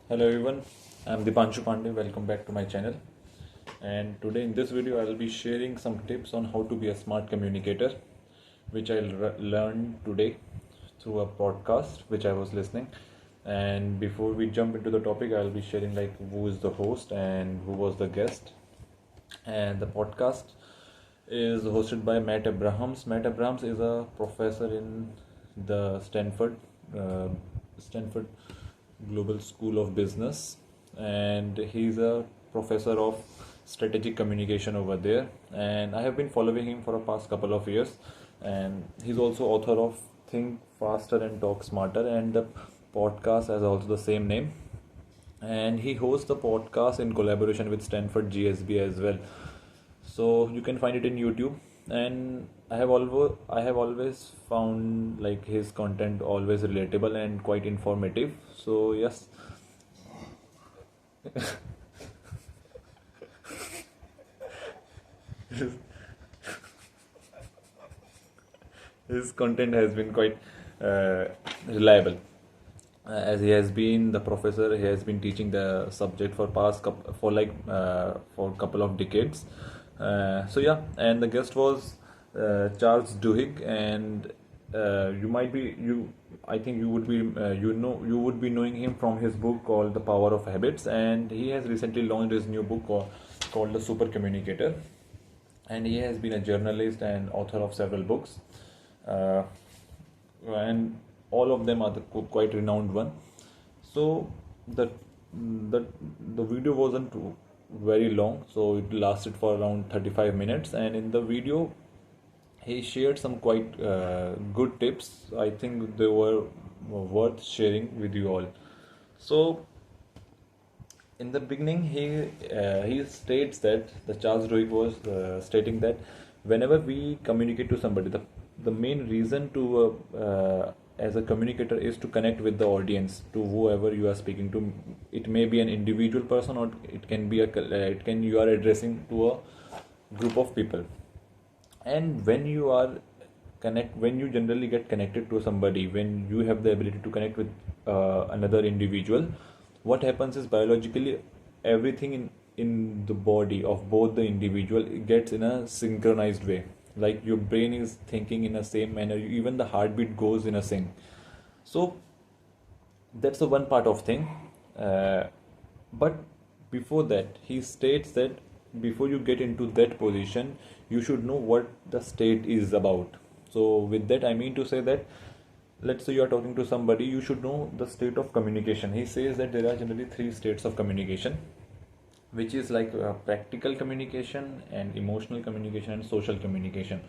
Hello everyone, I'm Dipanshu Pandey. Welcome back to my channel. And today in this video, I will be sharing some tips on how to be a smart communicator, which I learned today through a podcast which I was listening. And before we jump into the topic, I will be sharing like who is the host and who was the guest. And the podcast is hosted by Matt Abrahams. Matt Abrahams is a professor in the Stanford Global School of Business, and he's a professor of strategic communication over there. And I have been following him for the past couple of years, and he's also author of Think Faster and Talk Smarter, and the podcast has also the same name. And he hosts the podcast in collaboration with Stanford GSB as well. So you can find it in YouTube. And I have always found like his content always relatable and quite informative. So yes, his content has been quite uh, reliable. As he has been the professor, he has been teaching the subject for for couple of decades. So yeah, and the guest was Charles Duhigg, and you might be you. I think you would be you would be knowing him from his book called The Power of Habits, and he has recently launched his new book called The Super-communicator, and he has been a journalist and author of several books. Uh, and all of them are quite renowned one. So the the the video wasn't very long, so it lasted for around 35 minutes, and in the video he shared some quite good tips. I think they were worth sharing with you all. So in the beginning, he states that the Charles Duhigg was stating that whenever we communicate to somebody, the main reason to as a communicator is to connect with the audience, to whoever you are speaking to. It may be an individual person, or it can be it can you are addressing to a group of people. And when you generally get connected to somebody, when you have the ability to connect with another individual, what happens is biologically everything in the body of both the individual gets in a synchronized way. Like your brain is thinking in a same manner, even the heartbeat goes in a sync. So that's the one part of thing. But before that, he states that before you get into that position, you should know what the state is about. So with that, I mean to say that, let's say you are talking to somebody, you should know the state of communication. He says that there are generally three states of communication, which is like practical communication and emotional communication and social communication.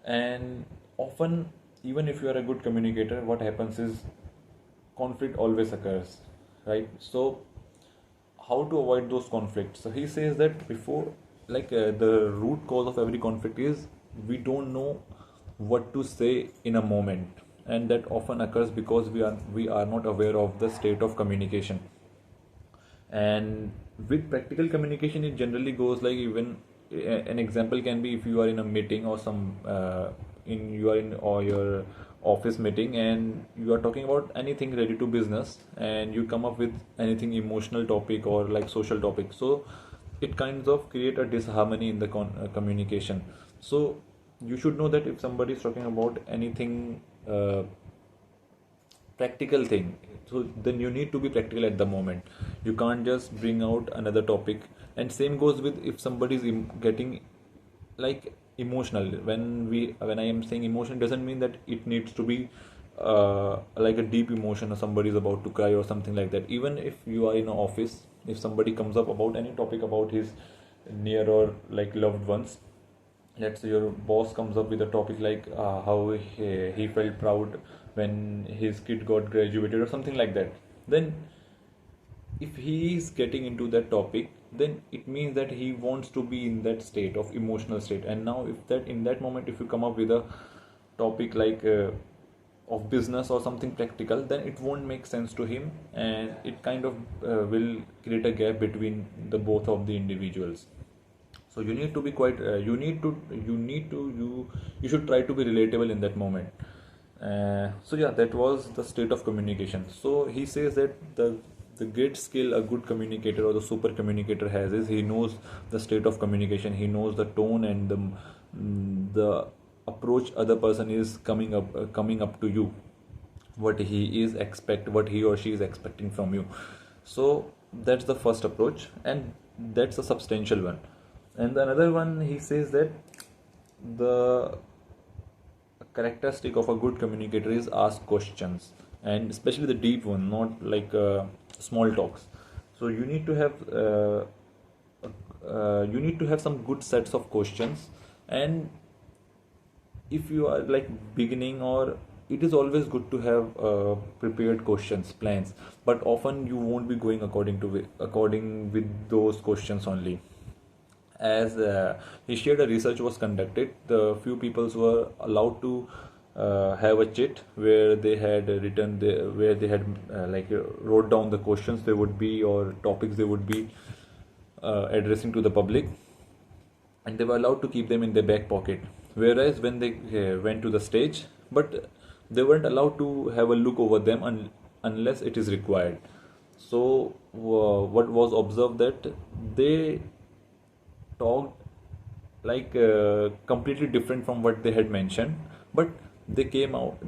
And often, even if you are a good communicator, what happens is conflict always occurs, right? So how to avoid those conflicts? So he says that before, the root cause of every conflict is we don't know what to say in a moment, and that often occurs because we are not aware of the state of communication. And with practical communication, it generally goes like, even an example can be, if you are in a meeting or some in you are in or your office meeting, and you are talking about anything related to business, and you come up with anything emotional topic or like social topic, so it kinds of create a disharmony in the communication. So you should know that if somebody is talking about anything practical thing, so then you need to be practical at the moment. You can't just bring out another topic. And same goes with if somebody is getting like emotional. When I am saying emotion, doesn't mean that it needs to be like a deep emotion, or somebody is about to cry or something like that. Even if you are in an office, if somebody comes up about any topic about his near or like loved ones, let's say your boss comes up with a topic like how he felt proud when his kid got graduated or something like that, then if he is getting into that topic, then it means that he wants to be in that state of emotional state. And now if that in that moment, if you come up with a topic like of business or something practical, then it won't make sense to him, and it kind of will create a gap between the both of the individuals. So you need to be quite you should try to be relatable in that moment. So yeah, that was the state of communication. So he says that the great skill a good communicator or the super communicator has is he knows the state of communication, he knows the tone and the approach other person is coming up to you, what what he or she is expecting from you. So that's the first approach, and that's a substantial one. And another one, he says that the characteristic of a good communicator is ask questions, and especially the deep one, not like small talks. So you need to have some good sets of questions. And if you are like beginning, or it is always good to have prepared questions plans, but often you won't be going according with those questions only. As he shared, a research was conducted, the few people were allowed to have a chit where they had where they had wrote down the questions they would be, or topics they would be addressing to the public, and they were allowed to keep them in their back pocket. Whereas when they went to the stage, but they weren't allowed to have a look over them unless it is required. So what was observed, that they talked completely different from what they had mentioned, but they came out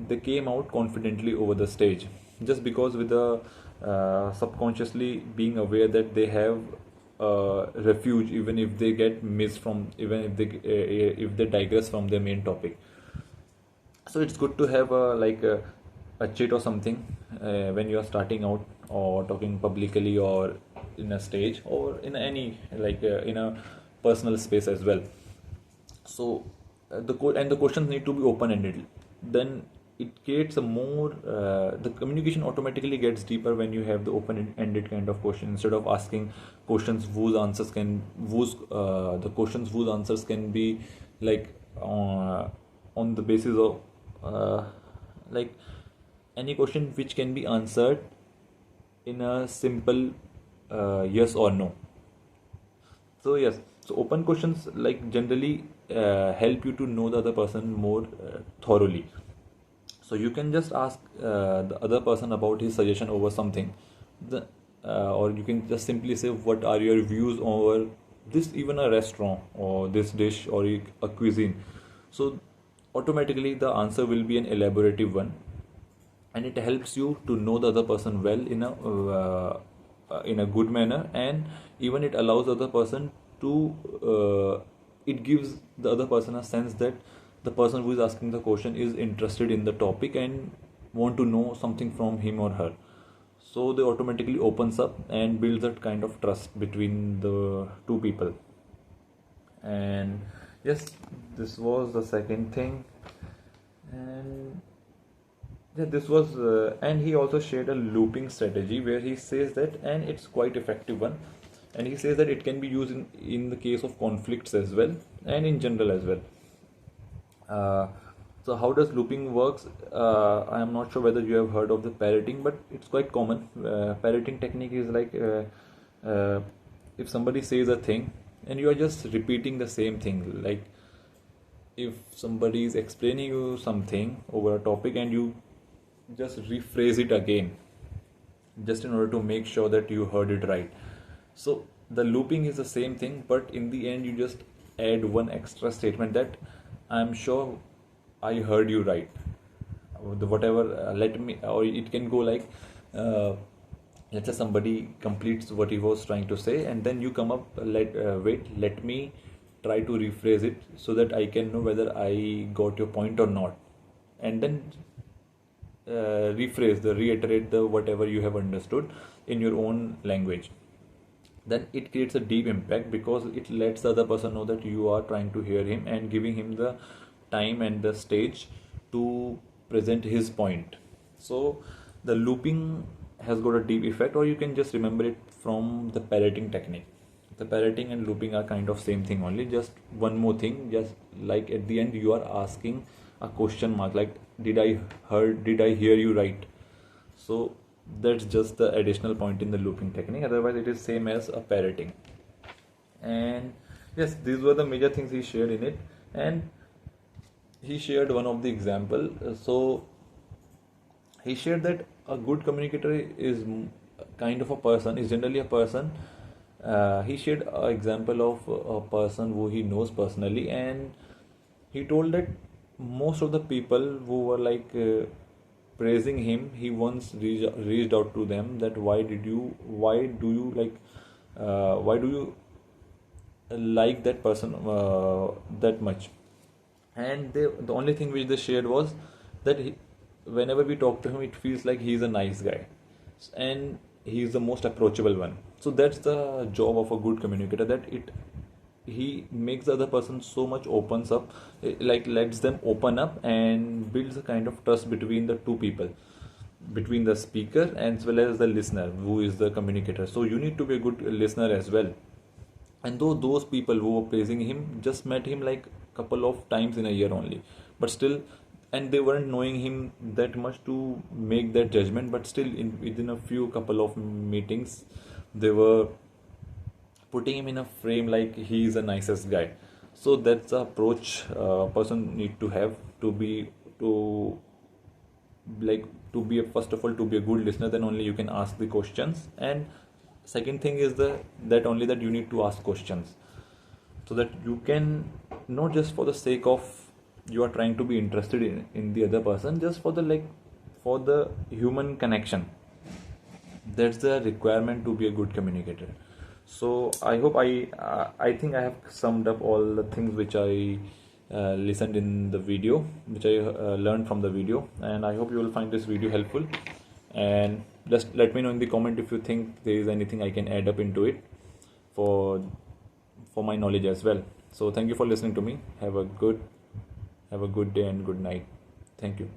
confidently over the stage, just because with the subconsciously being aware that they have refuge, even if they get missed from, even if they digress from their main topic. So it's good to have a chit or something when you are starting out or talking publicly, or in a stage, or in any in a personal space as well. So the questions need to be open ended. Then it creates a more the communication automatically gets deeper when you have the open ended kind of question, instead of asking questions whose answers can be like on the basis of like any question which can be answered in a simple yes or no. So yes, so open questions like generally help you to know the other person more thoroughly. So you can just ask the other person about his suggestion over something, or you can just simply say, what are your views over this, even a restaurant or this dish or a cuisine. So automatically the answer will be an elaborative one, and it helps you to know the other person well in a good manner. And even it allows the other person to it gives the other person a sense that the person who is asking the question is interested in the topic and want to know something from him or her. So they automatically opens up and builds that kind of trust between the two people. And yes, this was the second thing. And yeah, this was and he also shared a looping strategy where he says that, and it's quite effective one, and he says that it can be used in the case of conflicts as well, and in general as well. So how does looping works? I am not sure whether you have heard of the parroting, but it's quite common. Parroting technique is uh, if somebody says a thing and you are just repeating the same thing, like if somebody is explaining you something over a topic and you just rephrase it again, just in order to make sure that you heard it right. So the looping is the same thing, but in the end you just add one extra statement that I'm sure I heard you right. The whatever let me, or it can go like let's say somebody completes what he was trying to say, and then you come up let me try to rephrase it so that I can know whether I got your point or not, and then reiterate the whatever you have understood in your own language. Then it creates a deep impact because it lets the other person know that you are trying to hear him and giving him the time and the stage to present his point. So the looping has got a deep effect, or you can just remember it from the parroting technique. The parroting and looping are kind of same thing only, just one more thing, just like at the end you are asking a question mark, like did I hear you right? So that's just the additional point in the looping technique, otherwise it is same as a parroting. And yes, these were the major things he shared in it. And he shared one of the example. So he shared that a good communicator is kind of a person is generally a person. He shared an example of a person who he knows personally, and he told that most of the people who were like praising him, he once reached out to them that why do you like that person that much. And the only thing which they shared was that whenever we talk to him, it feels like he's a nice guy and he's the most approachable one. So that's the job of a good communicator, that he makes the other person so much opens up, like lets them open up and builds a kind of trust between the two people, between the speaker as well as the listener who is the communicator. So you need to be a good listener as well. And though those people who were praising him just met him like couple of times in a year only, but still, and they weren't knowing him that much to make that judgment, but still within a few couple of meetings they were putting him in a frame like he is the nicest guy. So that's the approach person need to have to like to be a, first of all, to be a good listener. Then only you can ask the questions, and second thing is that only that you need to ask questions, so that you can, not just for the sake of you are trying to be interested in the other person, just for the for the human connection. That's the requirement to be a good communicator. So I hope I think I have summed up all the things which I listened in the video, which I learned from the video, and I hope you will find this video helpful. And just let me know in the comment if you think there is anything I can add up into it for my knowledge as well. So thank you for listening to me. Have a good day and good night. Thank you.